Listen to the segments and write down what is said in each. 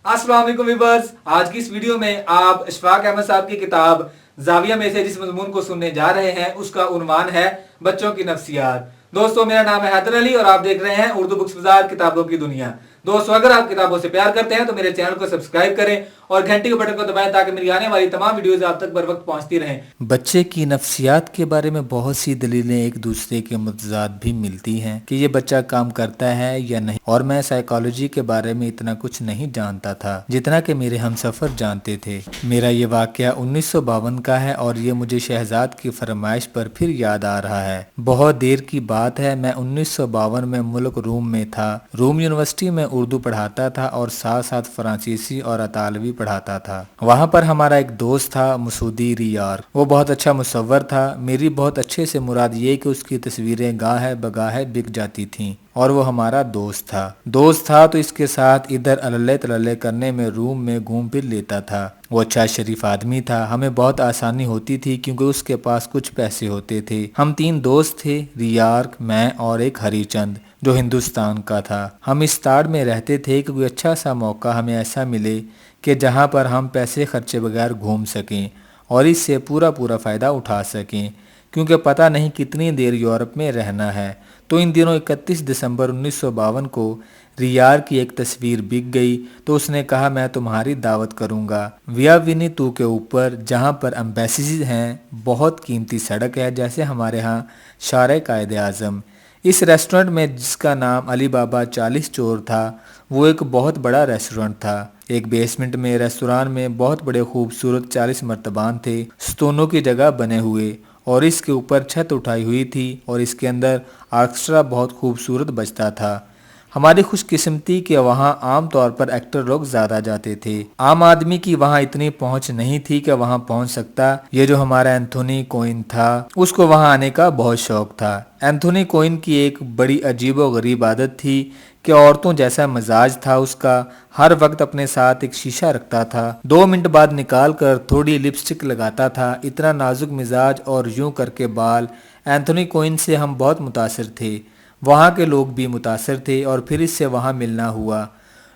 अस्सलाम वालेकुम व्यूअर्स। आज की इस वीडियो में आप इशफाक अहमद साहब की किताब जाविया में से जिस मजमून को सुनने जा रहे हैं उसका उन्वान है बच्चों की नफ्सियात। दोस्तों, मेरा नाम है हैदर अली और आप देख रहे हैं उर्दू बुक्स बाजार किताबों की दुनिया। दोस्तों, अगर आप किताबों से प्यार करते हैं तो मेरे चैनल को सब्सक्राइब करें और घंटी के बटन को दबाएं ताकि मेरी आने वाली तमाम वीडियोस आप तक बर वक्त पहुंचती रहें। बच्चे की नफ्सियात के बारे में बहुत सी दलीलें एक दूसरे के मुतजाद भी मिलती हैं कि ये बच्चा काम करता है या नहीं, और मैं साइकोलॉजी के बारे में इतना कुछ नहीं जानता था जितना कि मेरे हमसफर जानते थे। मेरा ये वाकया 1952 का है और ये मुझे शहजाद की फरमाइश पर फिर याद आ रहा है। बहुत देर की बात है, मैं 1952 में मुल्क रोम में था। रोम यूनिवर्सिटी में उर्दू पढ़ाता था और साथ साथ फ्रांसीसी और अतालवी पढ़ाता था। वहाँ पर हमारा एक दोस्त था मसूदी रियार। वो बहुत अच्छा मुसव्वर था। मेरी बहुत अच्छे से मुराद ये कि उसकी तस्वीरें गाहे बगाहे बिक जाती थीं और वो हमारा दोस्त था तो इसके साथ इधर अल्ले तल्ले करने में रूम में घूम फिर लेता था। वो अच्छा शरीफ आदमी था। हमें बहुत आसानी होती थी क्योंकि उसके पास कुछ पैसे होते थे। हम 3 दोस्त थे, रियार, मैं और एक हरीचंद जो हिंदुस्तान का था। हम इस ताड़ में रहते थे कि कोई अच्छा सा मौका हमें ऐसा मिले कि जहाँ पर हम पैसे खर्चे बगैर घूम सकें और इससे पूरा फ़ायदा उठा सकें, क्योंकि पता नहीं कितनी देर यूरोप में रहना है। तो इन दिनों 31 दिसंबर 1952 को रियार की एक तस्वीर बिक गई तो उसने कहा, मैं तुम्हारी दावत करूंगा विया विनीतू के ऊपर, जहां पर एम्बेसीज हैं। बहुत कीमती सड़क है, जैसे हमारे यहाँ शारे कायदे आज़म। इस रेस्टोरेंट में, जिसका नाम अली बाबा 40 चोर था, वो एक बहुत बड़ा रेस्टोरेंट था। एक बेसमेंट में रेस्टोरेंट में बहुत बड़े खूबसूरत 40 मर्तबान थे, स्तूनों की जगह बने हुए, और इसके ऊपर छत उठाई हुई थी और इसके अंदर ऑर्केस्ट्रा बहुत खूबसूरत बजता था। हमारी खुशकिस्मती कि वहाँ आम तौर पर एक्टर लोग ज़्यादा जाते थे। आम आदमी की वहाँ इतनी पहुँच नहीं थी कि वहाँ पहुँच सकता। ये जो हमारा एंथोनी कोइन था, उसको वहाँ आने का बहुत शौक था। एंथोनी कोइन की एक बड़ी अजीबो गरीब आदत थी कि औरतों जैसा मजाज था उसका। हर वक्त अपने साथ एक शीशा रखता था, 2 मिनट बाद निकाल कर थोड़ी लिपस्टिक लगाता था। इतना नाजुक मिजाज और यूं करके बाल। एंथोनी कोइन से हम बहुत मुतासिर थे, वहाँ के लोग भी मुतासिर थे और फिर इससे वहाँ मिलना हुआ।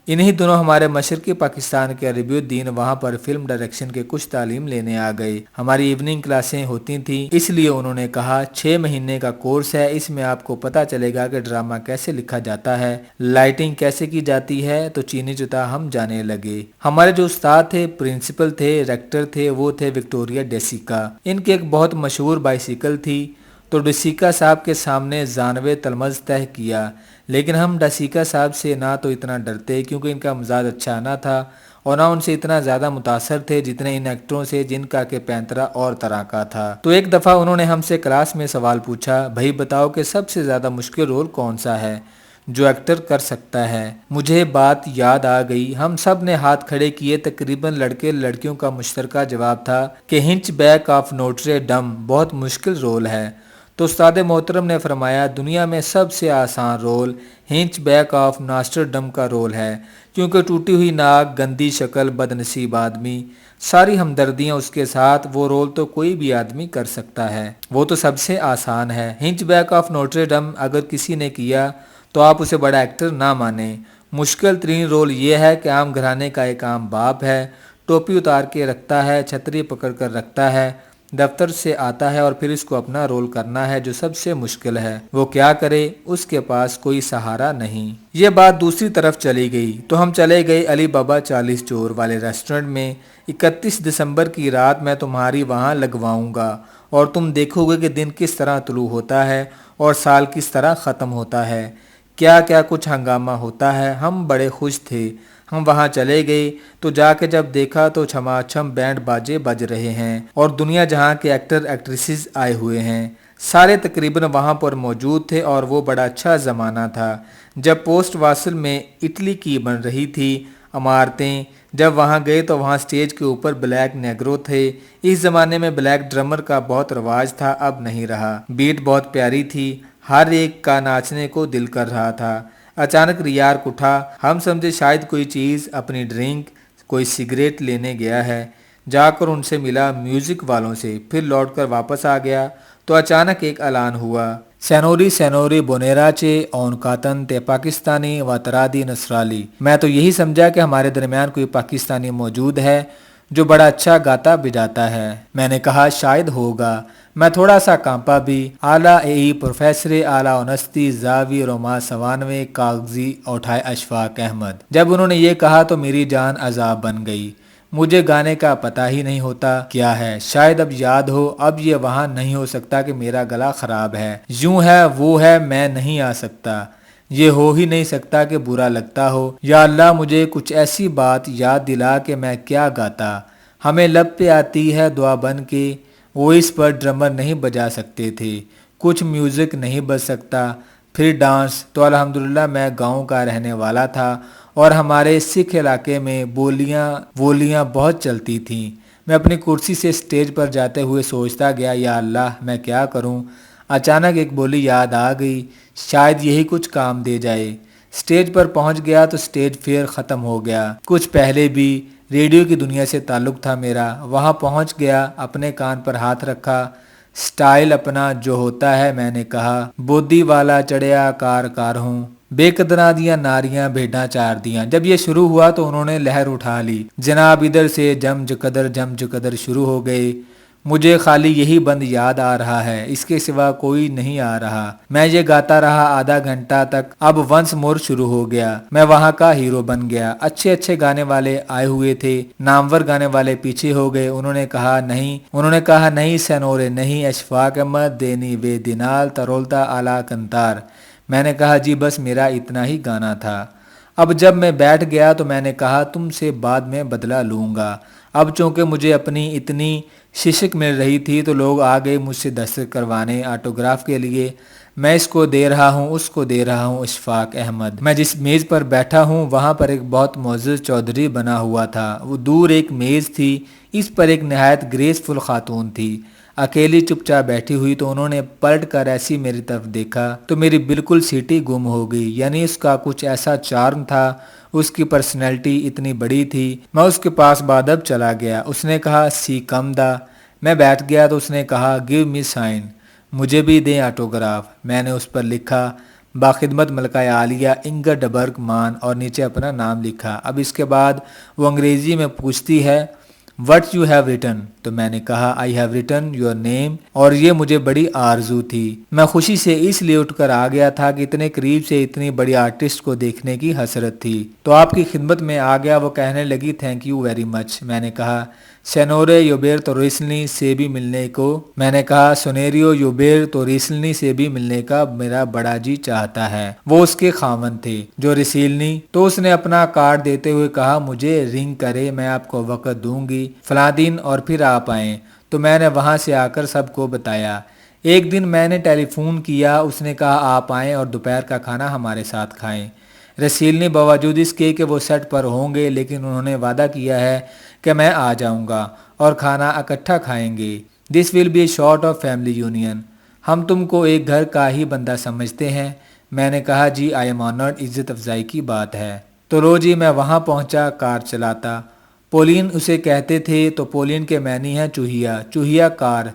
इन्हीं दिनों हमारे मशरक़ी पाकिस्तान के अरबियुद्दीन वहाँ पर फिल्म डायरेक्शन के कुछ तालीम लेने आ गए। हमारी इवनिंग क्लासें होती थी, इसलिए उन्होंने कहा 6 महीने का कोर्स है, इसमें आपको पता चलेगा कि ड्रामा कैसे लिखा जाता है, लाइटिंग कैसे की जाती है। तो चीनी जुता हम जाने लगे। हमारे जो उस्ताद थे, प्रिंसिपल थे, रेक्टर थे, वो थे विक्टोरिया डेसिका। इनकी एक बहुत मशहूर बाइसिकल थी, तो डेसिका साहब के सामने जानवे तलमज तय किया। लेकिन हम डेसिका साहब से ना तो इतना डरते क्योंकि इनका मिजाज अच्छा ना था, और ना उनसे इतना ज़्यादा मुतासर थे जितने इन एक्टरों से, जिनका के पैंतरा और तरह का था। तो एक दफ़ा उन्होंने हमसे क्लास में सवाल पूछा, भाई बताओ कि सबसे ज़्यादा मुश्किल रोल कौन सा है जो एक्टर कर सकता है। मुझे बात याद आ गई। हम सब ने हाथ खड़े किए। तकरीबन लड़के लड़कियों का मुश्तरका जवाब था कि हिंच बैक ऑफ नोट्रे डम बहुत मुश्किल रोल है। तो उस्ताद मोहतरम ने फरमाया, दुनिया में सबसे आसान रोल हिंच बैक ऑफ नास्टरडम का रोल है, क्योंकि टूटी हुई नाक, गंदी शक्ल, बदनसीब आदमी, सारी हमदर्दियाँ उसके साथ, वो रोल तो कोई भी आदमी कर सकता है, वो तो सबसे आसान है। हिंच बैक ऑफ नोट्रेडम अगर किसी ने किया तो आप उसे बड़ा एक्टर ना माने। मुश्किल तरीन रोल ये है कि आम घराने का एक आम बाप है, टोपी उतार के रखता है, छतरी पकड़ कर रखता है, दफ्तर से आता है और फिर इसको अपना रोल करना है, जो सबसे मुश्किल है। वो क्या करे, उसके पास कोई सहारा नहीं। ये बात दूसरी तरफ चली गई तो हम चले गए अली बाबा 40 चोर वाले रेस्टोरेंट में। 31 दिसंबर की रात मैं तुम्हारी वहाँ लगवाऊंगा और तुम देखोगे कि दिन किस तरह तुलू होता है और साल किस तरह ख़त्म होता है। क्या क्या कुछ हंगामा होता है। हम बड़े खुश थे। हम वहाँ चले गए तो जाके जब देखा तो छमाछम बैंड बाजे बज रहे हैं और दुनिया जहाँ के एक्टर एक्ट्रेसेस आए हुए हैं। सारे तकरीबन वहाँ पर मौजूद थे और वो बड़ा अच्छा ज़माना था जब पोस्ट वासल में इटली की बन रही थी इमारतें। जब वहाँ गए तो वहाँ स्टेज के ऊपर ब्लैक नेग्रो थे। इस ज़माने में ब्लैक ड्रमर का बहुत रवाज था, अब नहीं रहा। बीट बहुत प्यारी थी, हर एक का नाचने को दिल कर रहा था। अचानक रियार उठा। हम समझे शायद कोई चीज़, अपनी ड्रिंक, कोई सिगरेट लेने गया है। जाकर उनसे मिला म्यूज़िक वालों से, फिर लौटकर वापस आ गया तो अचानक एक ऐलान हुआ, सैनोरी सैनोरी बोनेराचे औनकातन ते पाकिस्तानी व तरादी नसराली। मैं तो यही समझा कि हमारे दरमियान कोई पाकिस्तानी मौजूद है जो बड़ा अच्छा गाता बजाता है। मैंने कहा शायद होगा। मैं थोड़ा सा कांपा भी। आला ए प्रोफेसर आला ओनस्ती जावी रोमा सवानवे कागजी उठाए अशफाक अहमद। जब उन्होंने ये कहा तो मेरी जान अजाब बन गई। मुझे गाने का पता ही नहीं होता क्या है, शायद अब याद हो। अब ये वहाँ नहीं हो सकता कि मेरा गला खराब है, यूं है वो है, मैं नहीं आ सकता। ये हो ही नहीं सकता कि बुरा लगता हो। या अल्लाह मुझे कुछ ऐसी बात याद दिला कि मैं क्या गाता। हमें लब पे आती है दुआ बन के, वो इस पर ड्रमर नहीं बजा सकते थे, कुछ म्यूज़िक नहीं बज सकता। फिर डांस तो अल्हम्दुलिल्लाह मैं गांव का रहने वाला था और हमारे सिख इलाके में बोलियां बहुत चलती थीं। मैं अपनी कुर्सी से स्टेज पर जाते हुए सोचता गया, या अल्लाह मैं क्या करूं। अचानक एक बोली याद आ गई, शायद यही कुछ काम दे जाए। स्टेज पर पहुंच गया तो स्टेज फिर ख़त्म हो गया। कुछ पहले भी रेडियो की दुनिया से ताल्लुक़ था मेरा। वहां पहुंच गया, अपने कान पर हाथ रखा। स्टाइल अपना जो होता है, मैंने कहा। बोदी वाला चढ़िया कार हूँ, बेकदरा दियां नारियां भेड़ां चार दियां। जब ये शुरू हुआ तो उन्होंने लहर उठा ली। जनाब इधर से जम जुकदर शुरू हो गए। मुझे खाली यही बंद याद आ रहा है, इसके सिवा कोई नहीं आ रहा। मैं ये गाता रहा आधा घंटा तक। अब वंस मोर शुरू हो गया। मैं वहाँ का हीरो बन गया। अच्छे अच्छे गाने वाले आए हुए थे, नामवर गाने वाले पीछे हो गए। उन्होंने कहा नहीं सैनोरे नहीं, अशफाक अहमद देनी वे दिनाल तरोलता आला कंतार। मैंने कहा जी बस मेरा इतना ही गाना था। अब जब मैं बैठ गया तो मैंने कहा तुमसे बाद में बदला लूँगा। अब चूँकि मुझे अपनी इतनी शिशक मिल रही थी तो लोग आ गए मुझसे दस्तखत करवाने ऑटोग्राफ के लिए। मैं इसको दे रहा हूँ, उसको दे रहा हूँ, अशफाक अहमद। मैं जिस मेज़ पर बैठा हूँ वहाँ पर एक बहुत मोअज़्ज़ज़ चौधरी बना हुआ था। वो दूर एक मेज़ थी, इस पर एक नहायत ग्रेसफुल खातून थी, अकेली चुपचाप बैठी हुई। तो उन्होंने पलट कर ऐसी मेरी तरफ देखा तो मेरी बिल्कुल सीटी गुम हो गई। यानी उसका कुछ ऐसा चार्म था, उसकी पर्सनैलिटी इतनी बड़ी थी। मैं उसके पास बादब चला गया। उसने कहा सी कम दा। मैं बैठ गया तो उसने कहा गिव मी साइन, मुझे भी दें ऑटोग्राफ। मैंने उस पर लिखा बाखिदमत मलका आलिया इंगरडबर्ग मान और नीचे अपना नाम लिखा। अब इसके बाद वो अंग्रेज़ी में पूछती है व्हाट यू हैव रिटन। तो मैंने कहा I have written your name. और ये मुझे बड़ी आरजू थी। मैं खुशी से इसलिए उठकर आ गया था कि इतने करीब से इतनी बड़ी आर्टिस्ट को देखने की हसरत थी। तो आपकी खिदमत में आ गया। वो कहने लगी थैंक यू वेरी मच। मैंने कहा सेनोरे योबेर तो रिसलनी से भी मिलने को, मैंने कहा सोनेरियो योबेर तो रिसलनी से भी मिलने का मेरा बड़ा जी चाहता है। वो उसके खामन थे जो रिसीलनी। तो उसने अपना कार्ड देते हुए कहा मुझे रिंग करे, मैं आपको वक़्त दूंगी फला दिन और फिर आप आएँ। तो मैंने वहाँ से आकर सबको बताया। एक दिन मैंने टेलीफोन किया, उसने कहा आप आएँ और दोपहर का खाना हमारे साथ खाएँ। रसील ने बावजूद इसके कि वो सेट पर होंगे, लेकिन उन्होंने वादा किया है कि मैं आ जाऊंगा और खाना इकट्ठा खाएंगे। This will be A short of family union. हम तुमको एक घर का ही बंदा समझते हैं। मैंने कहा जी आई एम ऑनर्ड, इज्जत अफजाई की बात है। तो रोज ही मैं वहाँ पहुँचा कार चलाता। पोलिन उसे कहते थे, तो पोलिन के मैनी हैं चूहिया कार।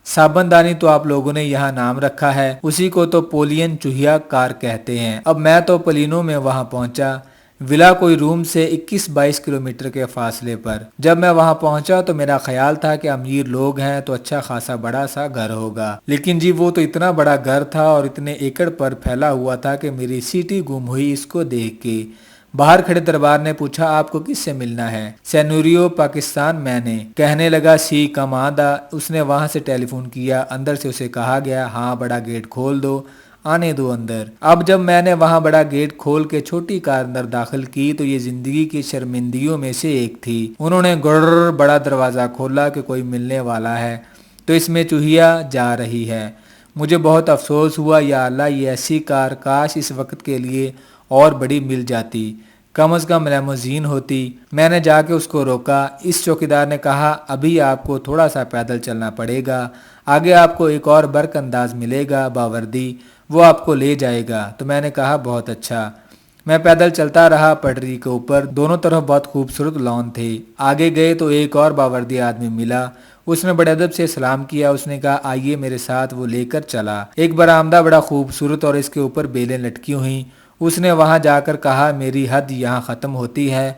साबनदानी तो आप लोगों ने यहाँ नाम रखा है, उसी को तो पोलियन चूहिया कार कहते हैं। अब मैं तो पोलिनो में वहाँ पहुँचा। विला कोई रूम से 21-22 किलोमीटर के फासले पर। जब मैं वहाँ पहुँचा तो मेरा ख्याल था कि अमीर लोग हैं तो अच्छा खासा बड़ा सा घर होगा, लेकिन जी वो तो इतना बड़ा घर था और इतने एकड़ पर फैला हुआ था कि मेरी सीटी गुम हुई इसको देख के। बाहर खड़े दरबार ने पूछा आपको किससे मिलना है? सैनूरियो पाकिस्तान। मैंने कहने लगा सी कमादा। उसने वहां से टेलीफोन किया। अंदर से उसे कहा गया हाँ बड़ा गेट खोल दो, आने दो अंदर। अब जब मैंने वहां बड़ा गेट खोल के छोटी कार अंदर दाखिल की तो ये जिंदगी की शर्मिंदगियों में से एक थी। उन्होंने गुर्र बड़ा दरवाज़ा खोला कि कोई मिलने वाला है, तो इसमें चूहिया जा रही है। मुझे बहुत अफसोस हुआ, या अल्लाह ये ऐसी कार काश इस वक्त के लिए और बड़ी मिल जाती, कम से कम लेमोजीन होती। मैंने जाके उसको रोका। इस चौकीदार ने कहा अभी आपको थोड़ा सा पैदल चलना पड़ेगा, आगे आपको एक और बर्क अंदाज मिलेगा बावर्दी, वो आपको ले जाएगा। तो मैंने कहा बहुत अच्छा। मैं पैदल चलता रहा पटरी के ऊपर। दोनों तरफ बहुत खूबसूरत लॉन थे। आगे गए तो एक और बावर्दी आदमी मिला। اس نے بڑے ادب سے سلام کیا. اس نے کہا آئیے میرے ساتھ. وہ لے کر چلا. ایک برآمدہ بڑا خوبصورت اور اس کے اوپر بیلیں لٹکی ہوئیں. اس نے وہاں جا کر کہا میری حد یہاں ختم ہوتی ہے,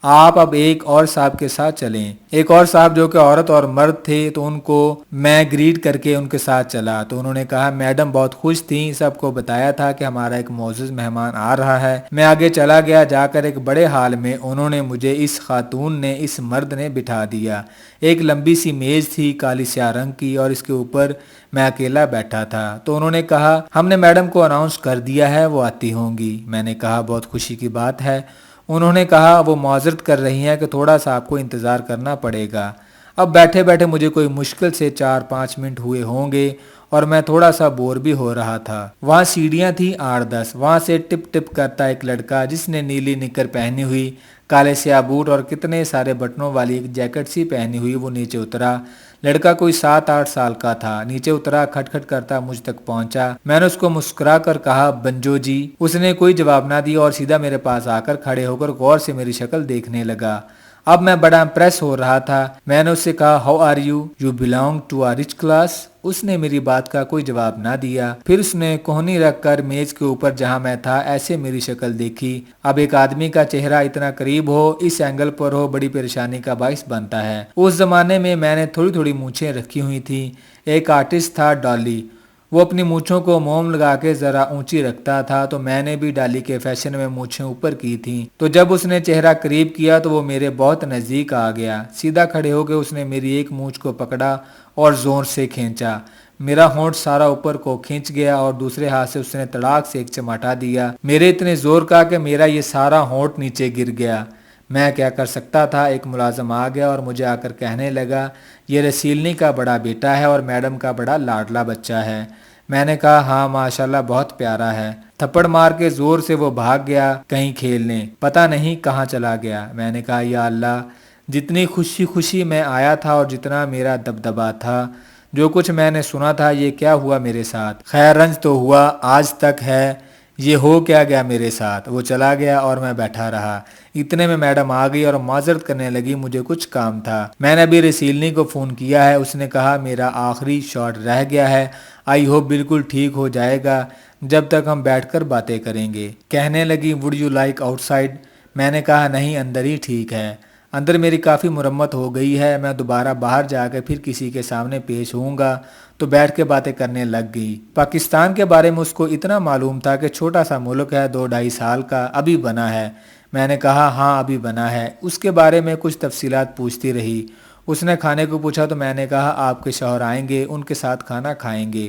آپ اب ایک اور صاحب کے ساتھ چلیں. ایک اور صاحب جو کہ عورت اور مرد تھے تو ان کو میں گریٹ کر کے ان کے ساتھ چلا. تو انہوں نے کہا میڈم بہت خوش تھیں, سب کو بتایا تھا کہ ہمارا ایک معزز مہمان آ رہا ہے. میں آگے چلا گیا. جا کر ایک بڑے ہال میں انہوں نے مجھے اس خاتون نے اس مرد نے بٹھا دیا. ایک لمبی سی میز تھی کالی سیاہ رنگ کی اور اس کے اوپر میں اکیلا بیٹھا تھا. تو انہوں نے کہا ہم نے میڈم کو اناؤنس کر دیا ہے, وہ آتی ہوں گی. میں نے کہا بہت خوشی کی بات ہے. انہوں نے کہا وہ معذرت کر رہی ہیں کہ تھوڑا سا آپ کو انتظار کرنا پڑے گا. اب بیٹھے بیٹھے مجھے کوئی مشکل سے 4-5 منٹ ہوئے ہوں گے اور میں تھوڑا سا بور بھی ہو رہا تھا. وہاں سیڑھیاں تھیں 8-10. وہاں سے ٹپ ٹپ کرتا ایک لڑکا جس نے نیلی نکر پہنی ہوئی, کالے سیاہ بوٹ اور کتنے سارے بٹنوں والی ایک جیکٹ سی پہنی ہوئی, وہ نیچے اترا. لڑکا کوئی 7-8 سال کا تھا. نیچے اترا, کھٹ کھٹ کرتا مجھ تک پہنچا. میں نے اس کو مسکرا کر کہا بنجو جی. اس نے کوئی جواب نہ دیا اور سیدھا میرے پاس آ کر کھڑے ہو کر غور سے میری شکل دیکھنے لگا. اب میں بڑا امپریس ہو رہا تھا. میں نے اس سے کہا how are you, you belong to a rich class. اس نے میری بات کا کوئی جواب نہ دیا. پھر اس نے کوہنی رکھ کر میز کے اوپر جہاں میں تھا ایسے میری شکل دیکھی. اب ایک آدمی کا چہرہ اتنا قریب ہو, اس اینگل پر ہو, بڑی پریشانی کا باعث بنتا ہے. اس زمانے میں نے تھوڑی تھوڑی مونچھیں رکھی ہوئی تھیں. ایک آرٹسٹ تھا ڈالی, وہ اپنی مونچھوں کو موم لگا کے ذرا اونچی رکھتا تھا, تو میں نے بھی ڈالی کے فیشن میں مونچھیں اوپر کی تھیں. تو جب اس نے چہرہ قریب کیا تو وہ میرے بہت نزدیک آ گیا. سیدھا کھڑے ہو کے اس نے میری ایک مونچھ کو پکڑا اور زور سے کھینچا. میرا ہونٹ سارا اوپر کو کھینچ گیا اور دوسرے ہاتھ سے اس نے تڑاک سے ایک چماٹا دیا میرے اتنے زور کا کہ میرا یہ سارا ہونٹ نیچے گر گیا. میں کیا کر سکتا تھا. ایک ملازم آ گیا اور مجھے آ کر کہنے لگا یہ رسیلنی کا بڑا بیٹا ہے اور میڈم کا بڑا لاڈلا بچہ ہے. میں نے کہا ہاں ماشاءاللہ بہت پیارا ہے. تھپڑ مار کے زور سے وہ بھاگ گیا کہیں کھیلنے, پتہ نہیں کہاں چلا گیا. میں نے کہا یا اللہ, جتنی خوشی خوشی میں آیا تھا اور جتنا میرا دبدبا تھا, جو کچھ میں نے سنا تھا یہ کیا ہوا میرے ساتھ. خیر رنج تو ہوا, آج تک ہے, یہ ہو کیا گیا میرے ساتھ. وہ چلا گیا اور میں بیٹھا رہا. اتنے میں میڈم آ گئی اور معذرت کرنے لگی مجھے کچھ کام تھا. میں نے ابھی رسیلنی کو فون کیا ہے, اس نے کہا میرا آخری شاٹ رہ گیا ہے, آئی ہوپ بالکل ٹھیک ہو جائے گا جب تک ہم بیٹھ کر باتیں کریں گے. کہنے لگی would you like out side. میں نے کہا نہیں اندر ہی ٹھیک ہے, اندر میری کافی مرمت ہو گئی ہے, میں دوبارہ باہر جا کے پھر کسی کے سامنے پیش ہوں گا. تو بیٹھ کے باتیں کرنے لگ گئی. پاکستان کے بارے میں اس کو اتنا معلوم تھا کہ چھوٹا سا ملک ہے, 2-2.5 سال کا, ابھی بنا ہے. میں نے کہا ہاں ابھی بنا ہے. اس کے بارے میں کچھ تفصیلات پوچھتی رہی. اس نے کھانے کو پوچھا تو میں نے کہا آپ کے شوہر آئیں گے, ان کے ساتھ کھانا کھائیں گے.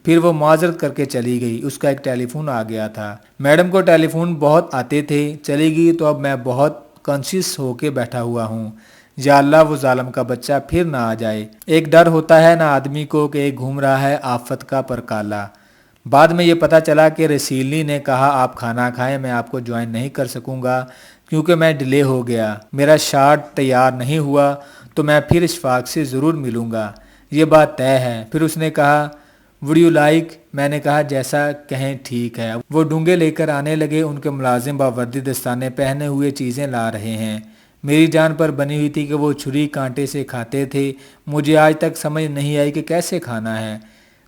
پھر وہ معذرت کر کے چلی گئی. اس کا ایک ٹیلی فون آ گیا تھا. میڈم کو ٹیلی فون بہت آتے تھے. چلی گئی تو اب میں بہت کانشیس ہو کے بیٹھا ہوا ہوں. یا اللہ وہ ظالم کا بچہ پھر نہ آ جائے. ایک ڈر ہوتا ہے نا آدمی کو کہ ایک گھوم رہا ہے آفت کا پرکالا. بعد میں یہ پتہ چلا کہ رسیلنی نے کہا آپ کھانا کھائیں, میں آپ کو جوائن نہیں کر سکوں گا کیونکہ میں ڈیلے ہو گیا, میرا شاٹ تیار نہیں ہوا, تو میں پھر اشفاق سے ضرور ملوں گا, یہ بات طے ہے. پھر اس نے کہا وڈ یو لائک. میں نے کہا جیسا کہیں ٹھیک ہے. وہ ڈونگے لے کر آنے لگے. ان کے ملازم باوردی دستانے پہنے ہوئے چیزیں لا رہے ہیں. میری جان پر بنی ہوئی تھی کہ وہ چھری کانٹے سے کھاتے تھے. مجھے آج تک سمجھ نہیں آئی کہ کیسے کھانا ہے.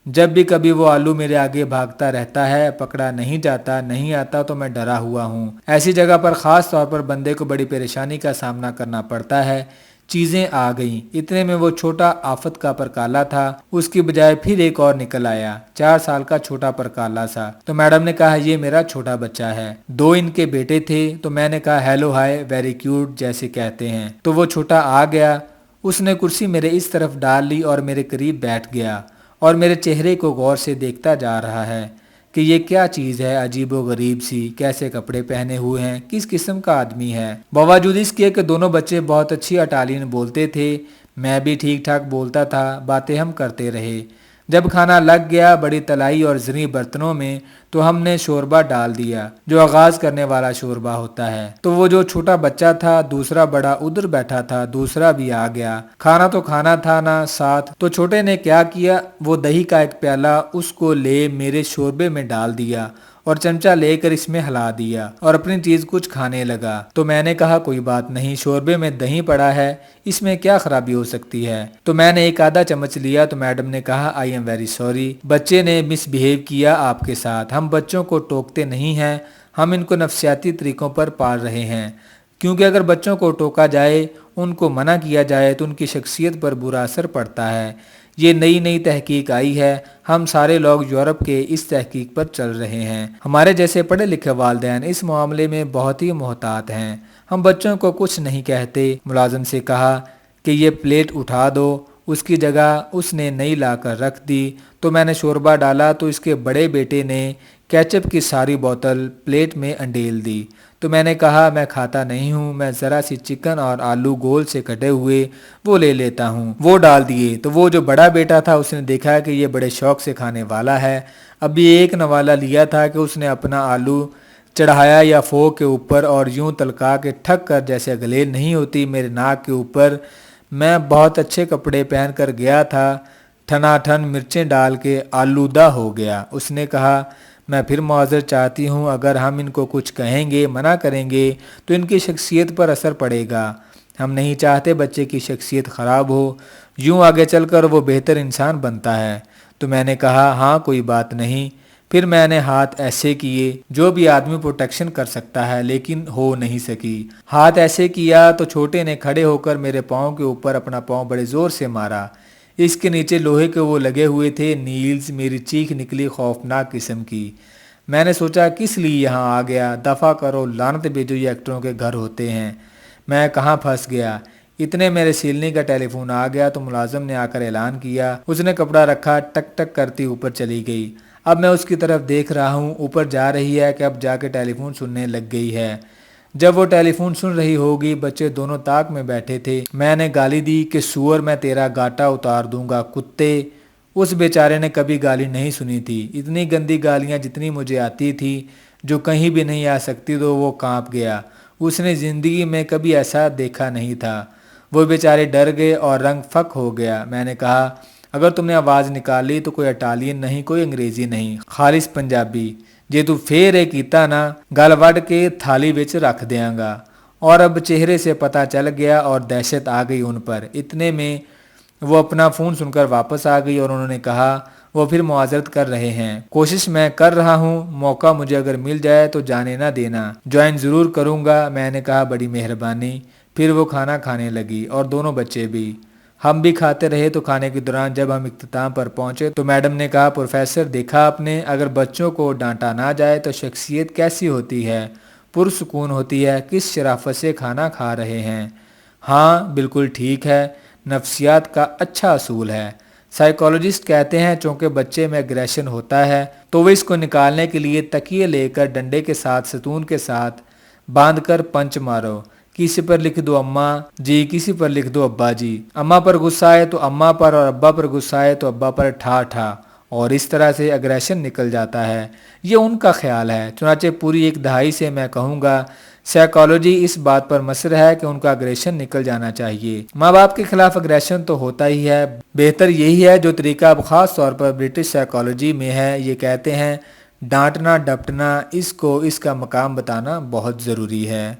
جب بھی کبھی وہ آلو میرے آگے بھاگتا رہتا ہے, پکڑا نہیں جاتا, نہیں آتا تو میں ڈرا ہوا ہوں. ایسی جگہ پر خاص طور پر بندے کو بڑی پریشانی کا سامنا کرنا پڑتا ہے. چیزیں آ گئیں. اتنے میں وہ چھوٹا آفت کا پرکالا تھا, اس کی بجائے پھر ایک اور نکل آیا, 4 سال کا چھوٹا پرکالا سا. تو میڈم نے کہا یہ میرا چھوٹا بچہ ہے. 2 ان کے بیٹے تھے. تو میں نے کہا ہیلو ہائے ویری کیوٹ جیسے کہتے ہیں. تو وہ چھوٹا آ گیا. اس نے کرسی میرے اس طرف ڈال لی اور میرے قریب بیٹھ گیا اور میرے چہرے کو غور سے دیکھتا جا رہا ہے کہ یہ کیا چیز ہے عجیب و غریب سی, کیسے کپڑے پہنے ہوئے ہیں, کس قسم کا آدمی ہے. باوجود اس کے کہ دونوں بچے بہت اچھی اٹالین بولتے تھے, میں بھی ٹھیک ٹھاک بولتا تھا. باتیں ہم کرتے رہے. جب کھانا لگ گیا بڑی تلائی اور زرعی برتنوں میں, تو ہم نے شوربہ ڈال دیا جو آغاز کرنے والا شوربہ ہوتا ہے۔ تو وہ جو چھوٹا بچہ تھا دوسرا بڑا ادھر بیٹھا تھا، دوسرا بھی آ گیا۔ کھانا تو کھانا تھا نا ساتھ، تو چھوٹے نے کیا کیا، وہ دہی کا ایک پیالہ اس کو لے میرے شوربے میں ڈال دیا اور چمچہ لے کر اس میں ہلا دیا اور اپنی چیز کچھ کھانے لگا۔ تو میں نے کہا کوئی بات نہیں، شوربے میں دہی پڑا ہے، اس میں کیا خرابی ہو سکتی ہے۔ تو میں نے ایک آدھا چمچ لیا تو میڈم نے کہا آئی ایم ویری سوری، بچے نے مس بیہیو کیا آپ کے ساتھ۔ ہم بچوں کو ٹوکتے نہیں ہیں، ہم ان کو نفسیاتی طریقوں پر پال رہے ہیں، کیونکہ اگر بچوں کو ٹوکا جائے، ان کو منع کیا جائے تو ان کی شخصیت پر برا اثر پڑتا ہے۔ یہ نئی تحقیق آئی ہے، ہم سارے لوگ یورپ کے اس تحقیق پر چل رہے ہیں۔ ہمارے جیسے پڑھے لکھے والدین اس معاملے میں بہت ہی محتاط ہیں، ہم بچوں کو کچھ نہیں کہتے۔ ملازم سے کہا کہ یہ پلیٹ اٹھا دو، اس کی جگہ اس نے نئی لا کر رکھ دی۔ تو میں نے شوربہ ڈالا تو اس کے بڑے بیٹے نے کیچپ کی ساری بوتل پلیٹ میں انڈیل دی۔ تو میں نے کہا میں کھاتا نہیں ہوں، میں ذرا سی چکن اور آلو گول سے کٹے ہوئے وہ لے لیتا ہوں، وہ ڈال دیے۔ تو وہ جو بڑا بیٹا تھا اس نے دیکھا کہ یہ بڑے شوق سے کھانے والا ہے، ابھی ایک نوالا لیا تھا کہ اس نے اپنا آلو چڑھایا یا فوگ کے اوپر اور یوں تلکا کے ٹھک کر، جیسے گلیل نہیں ہوتی، میرے ناک کے اوپر۔ میں بہت اچھے کپڑے پہن کر گیا تھا، ٹھنا ٹھن مرچیں ڈال کے آلودہ ہو گیا۔ اس نے کہا میں پھر معذرت چاہتی ہوں، اگر ہم ان کو کچھ کہیں گے، منع کریں گے تو ان کی شخصیت پر اثر پڑے گا، ہم نہیں چاہتے بچے کی شخصیت خراب ہو، یوں آگے چل کر وہ بہتر انسان بنتا ہے۔ تو میں نے کہا ہاں کوئی بات نہیں۔ پھر میں نے ہاتھ ایسے کیے، جو بھی آدمی پروٹیکشن کر سکتا ہے لیکن ہو نہیں سکی۔ ہاتھ ایسے کیا تو چھوٹے نے کھڑے ہو کر میرے پاؤں کے اوپر اپنا پاؤں بڑے زور سے مارا، اس کے نیچے لوہے کے وہ لگے ہوئے تھے نیلز، میری چیخ نکلی خوفناک قسم کی۔ میں نے سوچا کس لیے یہاں آ گیا، دفع کرو، لعنت بھیجو، یہ ایکٹروں کے گھر ہوتے ہیں، میں کہاں پھنس گیا۔ اتنے میرے سیلنی کا ٹیلی فون آ گیا تو ملازم نے آ کر اعلان کیا، اس نے کپڑا رکھا، ٹک ٹک کرتی اوپر چلی گئی۔ اب میں اس کی طرف دیکھ رہا ہوں، اوپر جا رہی ہے کہ اب جا کے ٹیلی فون سننے لگ گئی ہے۔ جب وہ ٹیلی فون سن رہی ہوگی، بچے دونوں طاق میں بیٹھے تھے، میں نے گالی دی کہ سور میں تیرا گاٹا اتار دوں گا کتے۔ اس بیچارے نے کبھی گالی نہیں سنی تھی، اتنی گندی گالیاں جتنی مجھے آتی تھی جو کہیں بھی نہیں آ سکتی، تو وہ کانپ گیا، اس نے زندگی میں کبھی ایسا دیکھا نہیں تھا۔ وہ بیچارے ڈر گئے اور رنگ فک ہو گیا۔ میں نے کہا اگر تم نے آواز نکالی تو کوئی اٹالین نہیں، کوئی انگریزی نہیں، خالص پنجابی، جے تو پھر ایک کیتا نا گل وڈ کے تھالی وچ رکھ دیاں گا۔ اور اب چہرے سے پتہ چل گیا اور دہشت آ گئی ان پر۔ اتنے میں وہ اپنا فون سن کر واپس آ گئی اور انہوں نے کہا وہ پھر معذرت کر رہے ہیں، کوشش میں کر رہا ہوں، موقع مجھے اگر مل جائے تو جانے نہ دینا، جوائن ضرور کروں گا۔ میں نے کہا بڑی مہربانی۔ پھر وہ کھانا کھانے لگی اور دونوں بچے بھی، ہم بھی کھاتے رہے۔ تو کھانے کے دوران جب ہم اختتام پر پہنچے تو میڈم نے کہا پروفیسر دیکھا آپ نے، اگر بچوں کو ڈانٹا نہ جائے تو شخصیت کیسی ہوتی ہے، پرسکون ہوتی ہے، کس شرافت سے کھانا کھا رہے ہیں۔ ہاں بالکل ٹھیک ہے، نفسیات کا اچھا اصول ہے۔ سائیکالوجسٹ کہتے ہیں چونکہ بچے میں اگریشن ہوتا ہے تو وہ اس کو نکالنے کے لیے تکیے لے کر ڈنڈے کے ساتھ ستون کے ساتھ باندھ کر پنچ مارو، کسی پر لکھ دو اماں جی، کسی پر لکھ دو ابا جی، اماں پر غصہ آئے تو اماں پر اور ابا پر غصہ آئے تو ابا پر ٹھا ٹھا، اور اس طرح سے اگریشن نکل جاتا ہے۔ یہ ان کا خیال ہے، چنانچہ پوری ایک دہائی سے میں کہوں گا سائیکالوجی اس بات پر مصر ہے کہ ان کا اگریشن نکل جانا چاہیے۔ ماں باپ کے خلاف اگریشن تو ہوتا ہی ہے، بہتر یہی ہے جو طریقہ اب خاص طور پر برٹش سائیکالوجی میں ہے، یہ کہتے ہیں ڈانٹنا ڈپٹنا، اس کو اس کا مقام بتانا بہت ضروری ہے۔